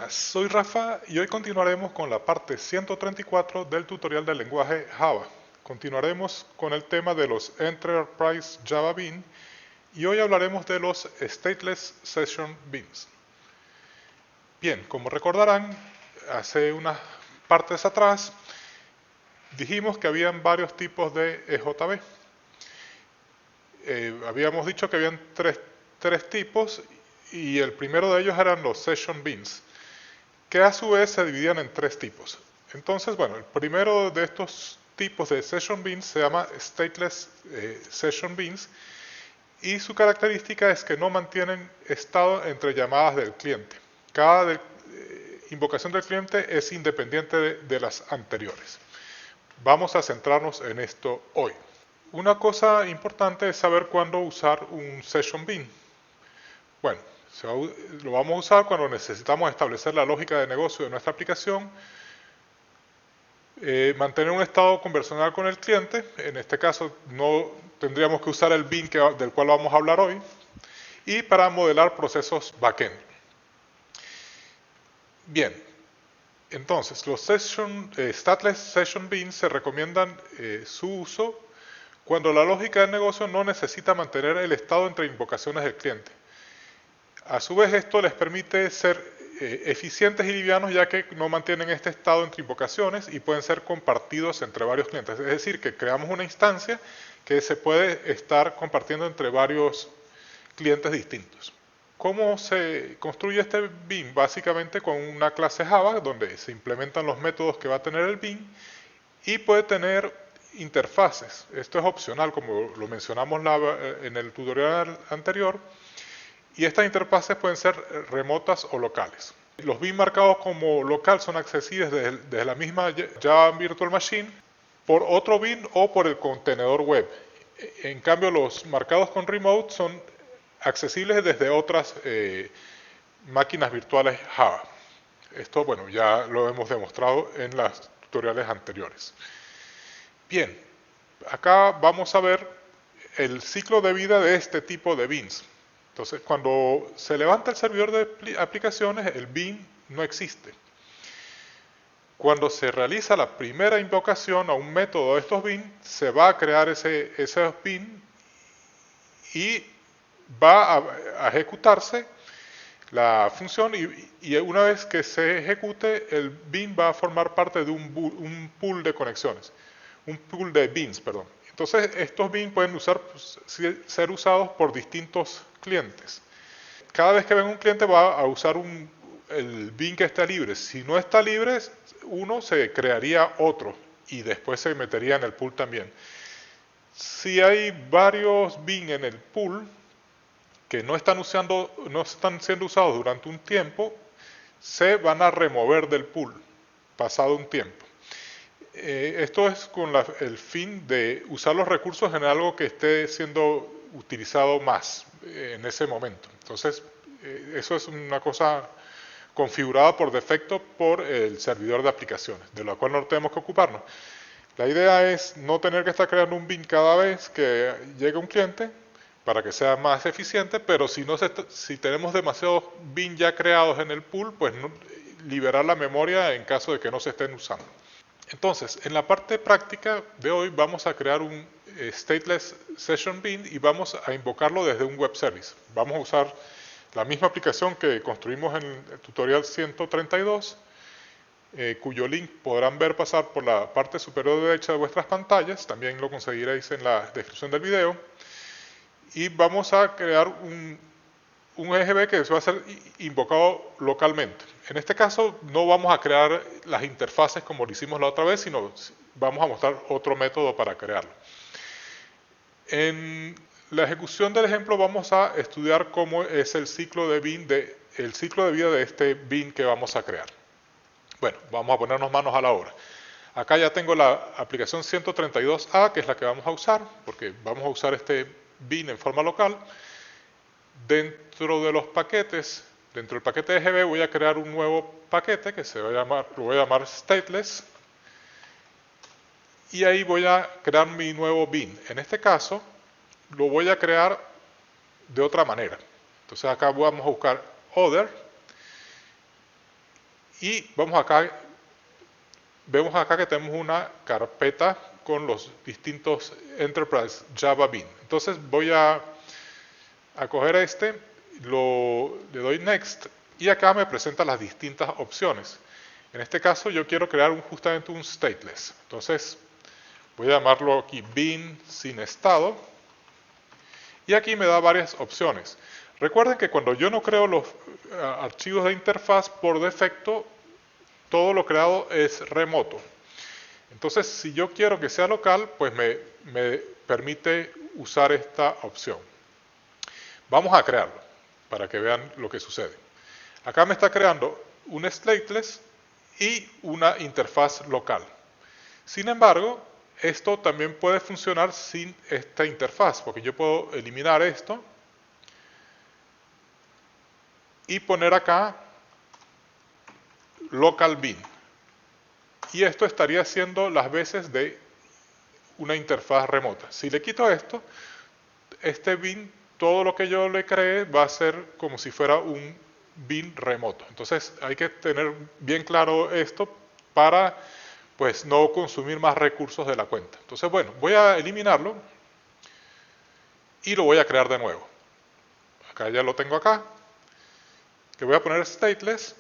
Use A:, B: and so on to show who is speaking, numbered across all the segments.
A: Buenas, soy Rafa y hoy continuaremos con la parte 134 del tutorial del lenguaje Java. Continuaremos con el tema de los Enterprise Java Bean y hoy hablaremos de los Stateless Session Beans. Bien, como recordarán, hace unas partes atrás dijimos que habían varios tipos de EJB. Habíamos dicho que habían tres tipos y el primero de ellos eran los Session Beans, que a su vez se dividían en tres tipos. Entonces, bueno, el primero de estos tipos de Session Beans se llama Stateless Session Beans y su característica es que no mantienen estado entre llamadas del cliente. Cada invocación del cliente es independiente de las anteriores. Vamos a centrarnos en esto hoy. Una cosa importante es saber cuándo usar un Session Bean. Bueno, lo vamos a usar cuando necesitamos establecer la lógica de negocio de nuestra aplicación, mantener un estado conversacional con el cliente. En este caso no tendríamos que usar el bean del cual vamos a hablar hoy, y para modelar procesos backend. Bien, entonces los Stateless Session Beans se recomiendan su uso cuando la lógica de negocio no necesita mantener el estado entre invocaciones del cliente. A su vez, esto les permite ser eficientes y livianos, ya que no mantienen este estado entre invocaciones y pueden ser compartidos entre varios clientes. Es decir, que creamos una instancia que se puede estar compartiendo entre varios clientes distintos. ¿Cómo se construye este bean? Básicamente con una clase Java donde se implementan los métodos que va a tener el bean y puede tener interfaces. Esto es opcional, como lo mencionamos en el tutorial anterior. Y estas interfaces pueden ser remotas o locales. Los beans marcados como local son accesibles desde la misma Java Virtual Machine por otro bean o por el contenedor web. En cambio, los marcados con remote son accesibles desde otras máquinas virtuales Java. Esto, bueno, ya lo hemos demostrado en los tutoriales anteriores. Bien, acá vamos a ver el ciclo de vida de este tipo de beans. Entonces, cuando se levanta el servidor de aplicaciones, el bean no existe. Cuando se realiza la primera invocación a un método de estos beans, se va a crear ese bean y va a ejecutarse la función y una vez que se ejecute, el bean va a formar parte de un pool de conexiones, un pool de beans, perdón. Entonces, estos beans pueden ser usados por distintos clientes. Cada vez que venga un cliente va a usar el bean que está libre. Si no está libre, uno se crearía otro y después se metería en el pool también. Si hay varios beans en el pool que no están siendo usados durante un tiempo, se van a remover del pool pasado un tiempo. Esto es con el fin de usar los recursos en algo que esté siendo utilizado más en ese momento. Entonces, eso es una cosa configurada por defecto por el servidor de aplicaciones, de la cual no tenemos que ocuparnos. La idea es no tener que estar creando un bean cada vez que llegue un cliente para que sea más eficiente, pero si tenemos demasiados beans ya creados en el pool, pues liberar la memoria en caso de que no se estén usando. Entonces, en la parte práctica de hoy vamos a crear un Stateless Session Bean y vamos a invocarlo desde un web service. Vamos a usar la misma aplicación que construimos en el tutorial 132, cuyo link podrán ver pasar por la parte superior derecha de vuestras pantallas, también lo conseguiréis en la descripción del video, y vamos a crear un EGB que va a ser invocado localmente. En este caso no vamos a crear las interfaces como lo hicimos la otra vez, sino vamos a mostrar otro método para crearlo. En la ejecución del ejemplo vamos a estudiar cómo es el ciclo de vida de este bean que vamos a crear. Bueno, vamos a ponernos manos a la obra. Acá ya tengo la aplicación 132A, que es la que vamos a usar, porque vamos a usar este bean en forma local. Dentro de los paquetes, dentro del paquete de EGB voy a crear un nuevo paquete que lo voy a llamar Stateless. Y ahí voy a crear mi nuevo bean. En este caso, lo voy a crear de otra manera. Entonces acá vamos a buscar Other. Y vemos acá que tenemos una carpeta con los distintos Enterprise Java Bean. Entonces voy a coger le doy Next y acá me presenta las distintas opciones. En este caso yo quiero crear justamente un stateless. Entonces voy a llamarlo aquí Bean sin estado y aquí me da varias opciones. Recuerden que cuando yo no creo los archivos de interfaz, por defecto todo lo creado es remoto. Entonces, si yo quiero que sea local, pues me permite usar esta opción. Vamos a crearlo para que vean lo que sucede. Acá me está creando un stateless y una interfaz local. Sin embargo, esto también puede funcionar sin esta interfaz, porque yo puedo eliminar esto y poner acá local bean. Y esto estaría haciendo las veces de una interfaz remota. Si le quito esto, este bin, todo lo que yo le cree va a ser como si fuera un bin remoto. Entonces hay que tener bien claro esto para pues no consumir más recursos de la cuenta. Entonces bueno, voy a eliminarlo y lo voy a crear de nuevo. Acá ya lo tengo acá. Que voy a poner stateless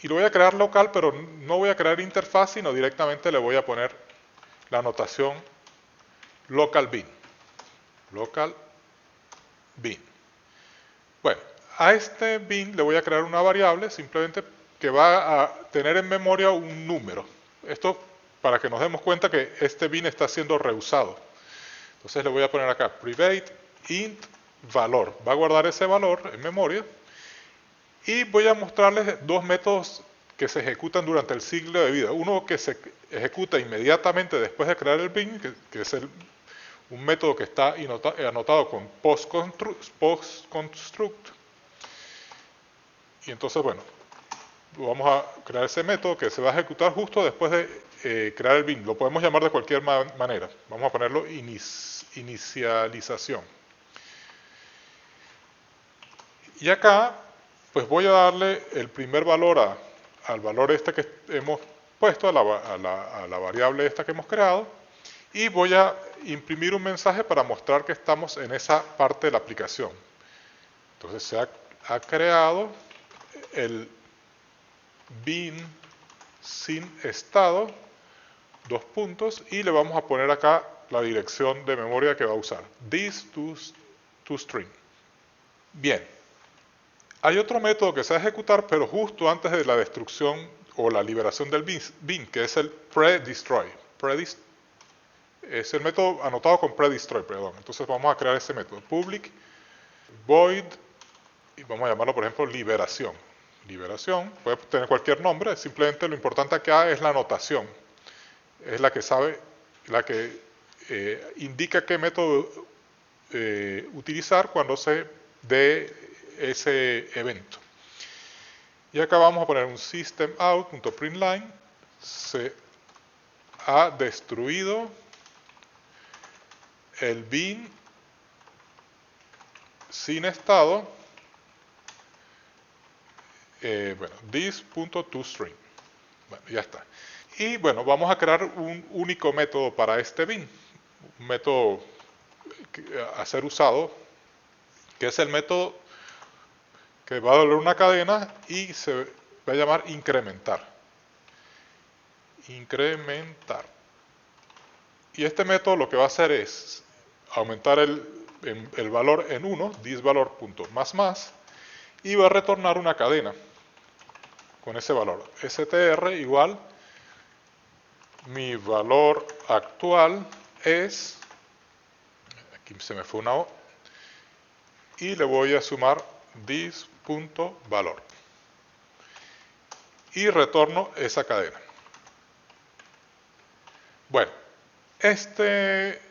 A: y lo voy a crear local, pero no voy a crear interfaz, sino directamente le voy a poner la anotación local bin. Local bin. Bueno, a este bin le voy a crear una variable simplemente que va a tener en memoria un número. Esto para que nos demos cuenta que este bin está siendo reusado. Entonces le voy a poner acá private int valor. Va a guardar ese valor en memoria. Y voy a mostrarles dos métodos que se ejecutan durante el ciclo de vida. Uno que se ejecuta inmediatamente después de crear el bin, que es un método que está anotado con postconstruct. Y entonces, bueno, vamos a crear ese método que se va a ejecutar justo después de crear el bin. Lo podemos llamar de cualquier manera. Vamos a ponerlo inicialización. Y acá, pues voy a darle el primer valor al valor este que hemos puesto, a la variable esta que hemos creado. Y voy a imprimir un mensaje para mostrar que estamos en esa parte de la aplicación. Entonces se ha creado el bin sin estado, dos puntos, y le vamos a poner acá la dirección de memoria que va a usar, this to string. Bien, hay otro método que se va a ejecutar, pero justo antes de la destrucción o la liberación del bin, que es el predestroy. Es el método anotado con predestroy, perdón. Entonces vamos a crear ese método, public void, y vamos a llamarlo por ejemplo liberación. Liberación, puede tener cualquier nombre, simplemente lo importante acá es la anotación. Es la que sabe, la que indica qué método utilizar cuando se dé ese evento. Y acá vamos a poner un systemout.println. Se ha destruido el bin sin estado, this.toString. Bueno, ya está. Y bueno, vamos a crear un único método para este bin, un método a ser usado, que es el método que va a dar una cadena y se va a llamar incrementar. Incrementar. Y este método lo que va a hacer es aumentar el valor en 1, thisValor.más, y va a retornar una cadena con ese valor. str igual mi valor actual es, aquí se me fue una O, y le voy a sumar this.valor. Y retorno esa cadena. Bueno, este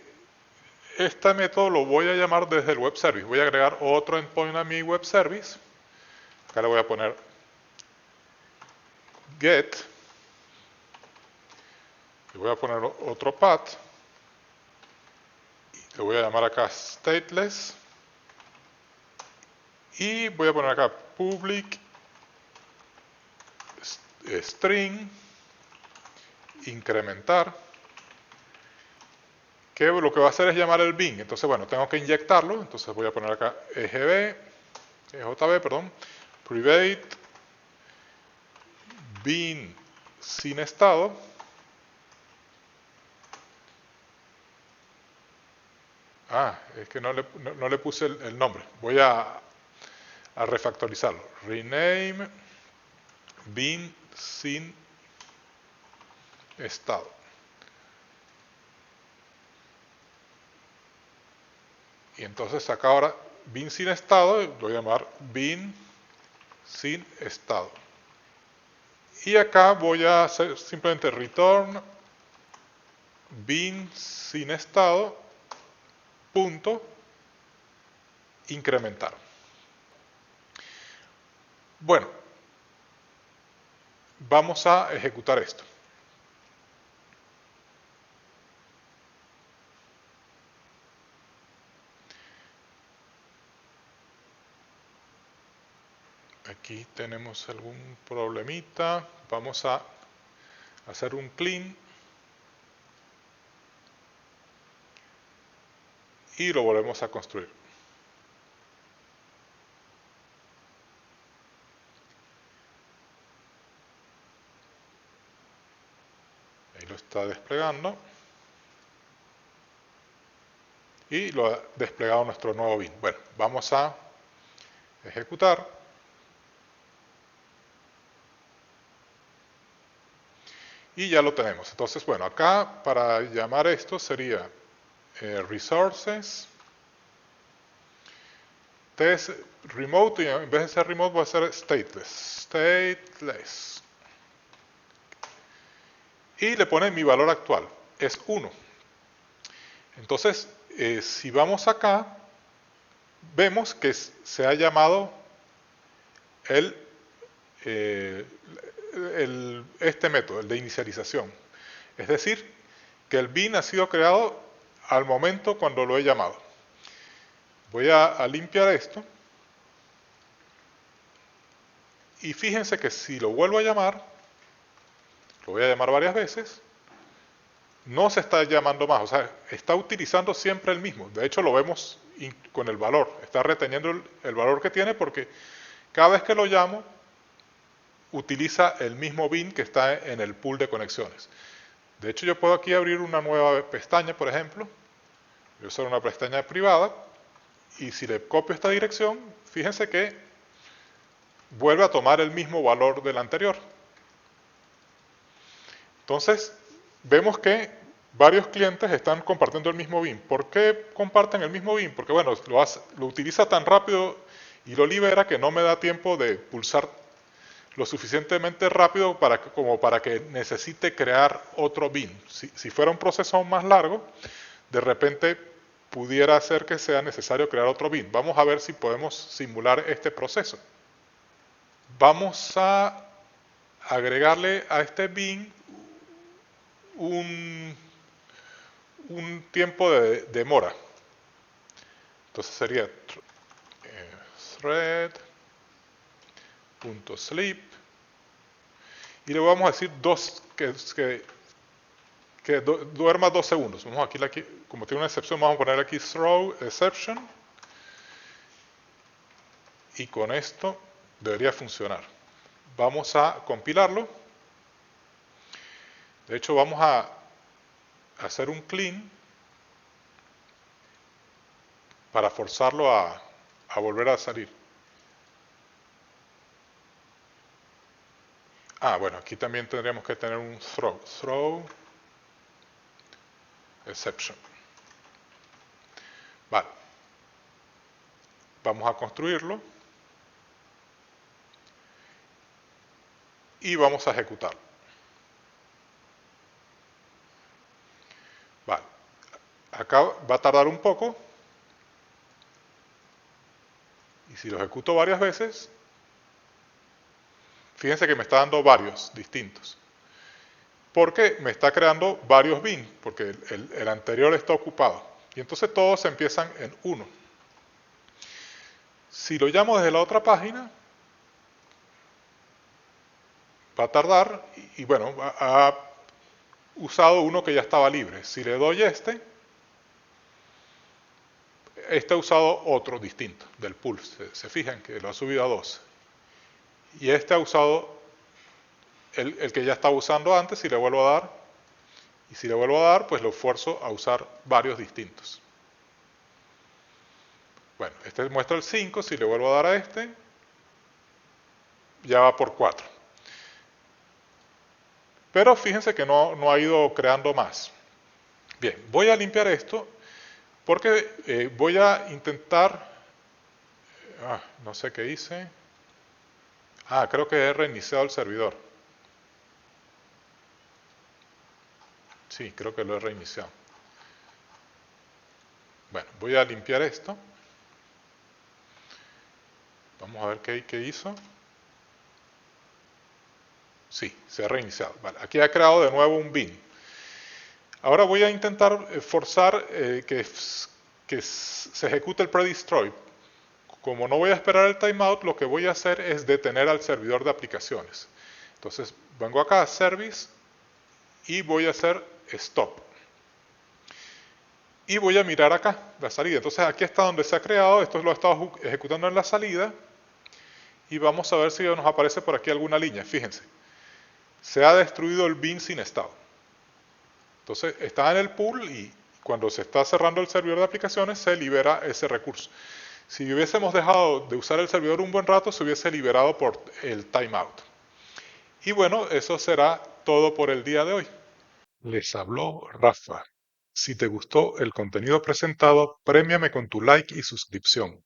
A: método lo voy a llamar desde el web service. Voy a agregar otro endpoint a mi web service. Acá le voy a poner get. Le voy a poner otro path. Le voy a llamar acá stateless. Y voy a poner acá public string incrementar, que lo que va a hacer es llamar el bin. Entonces, bueno, tengo que inyectarlo. Entonces voy a poner acá EJB, perdón, private bin sin estado. Es que no le puse el nombre. Voy a refactorizarlo. Rename bin sin estado. Y entonces acá ahora bin sin estado, lo voy a llamar bin sin estado. Y acá voy a hacer simplemente return bin sin estado punto incrementar. Bueno, vamos a ejecutar esto. Aquí tenemos algún problemita. Vamos a hacer un clean y lo volvemos a construir. Ahí lo está desplegando. Y lo ha desplegado nuestro nuevo bin. Bueno, vamos a ejecutar. Y ya lo tenemos. Entonces, bueno, acá para llamar esto sería resources test remote, y en vez de ser remote voy a hacer stateless. Y le pone mi valor actual, es 1. Entonces, si vamos acá, vemos que se ha llamado este método, el de inicialización. Es decir, que el bin ha sido creado al momento cuando lo he llamado. Voy a limpiar esto. Y fíjense que si lo vuelvo a llamar, lo voy a llamar varias veces, no se está llamando más, o sea, está utilizando siempre el mismo. De hecho, lo vemos con el valor, está reteniendo el valor que tiene porque cada vez que lo llamo, utiliza el mismo bin que está en el pool de conexiones. De hecho, yo puedo aquí abrir una nueva pestaña, por ejemplo. Voy a usar una pestaña privada y si le copio esta dirección, fíjense que vuelve a tomar el mismo valor del anterior. Entonces, vemos que varios clientes están compartiendo el mismo bin. ¿Por qué comparten el mismo bin? Porque, bueno, lo utiliza tan rápido y lo libera que no me da tiempo de pulsar lo suficientemente rápido como para que necesite crear otro bin. Si fuera un proceso más largo, de repente pudiera ser que sea necesario crear otro bin. Vamos a ver si podemos simular este proceso. Vamos a agregarle a este bin un tiempo de demora. Entonces sería thread.sleep y le vamos a decir que duerma 2 segundos. Vamos aquí, como tiene una excepción, vamos a poner aquí throw exception y con esto debería funcionar. Vamos a compilarlo. De hecho, vamos a hacer un clean para forzarlo a volver a salir. Bueno, aquí también tendríamos que tener un throw exception. Vale. Vamos a construirlo y vamos a ejecutarlo. Vale. Acá va a tardar un poco y si lo ejecuto varias veces, fíjense que me está dando varios distintos. Porque me está creando varios bin, porque el anterior está ocupado. Y entonces todos empiezan en 1. Si lo llamo desde la otra página, va a tardar y bueno, ha usado uno que ya estaba libre. Si le doy este ha usado otro distinto del pool. Se fijan que lo ha subido a 12. Y este ha usado el que ya estaba usando antes y le vuelvo a dar. Y si le vuelvo a dar, pues lo esfuerzo a usar varios distintos. Bueno, este muestra el 5, si le vuelvo a dar a este, ya va por 4. Pero fíjense que no ha ido creando más. Bien, voy a limpiar esto porque voy a intentar, no sé qué hice, creo que he reiniciado el servidor. Sí, creo que lo he reiniciado. Bueno, voy a limpiar esto. Vamos a ver qué hizo. Sí, se ha reiniciado. Vale, aquí ha creado de nuevo un bin. Ahora voy a intentar forzar que se ejecute el predestroy. Como no voy a esperar el timeout, lo que voy a hacer es detener al servidor de aplicaciones. Entonces, vengo acá a Service y voy a hacer Stop. Y voy a mirar acá la salida. Entonces, aquí está donde se ha creado. Esto lo he estado ejecutando en la salida. Y vamos a ver si nos aparece por aquí alguna línea. Fíjense, se ha destruido el bin sin estado. Entonces, está en el pool y cuando se está cerrando el servidor de aplicaciones, se libera ese recurso. Si hubiésemos dejado de usar el servidor un buen rato, se hubiese liberado por el timeout. Y bueno, eso será todo por el día de hoy. Les habló Rafa. Si te gustó el contenido presentado, premiame con tu like y suscripción.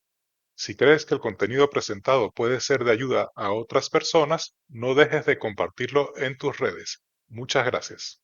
A: Si crees que el contenido presentado puede ser de ayuda a otras personas, no dejes de compartirlo en tus redes. Muchas gracias.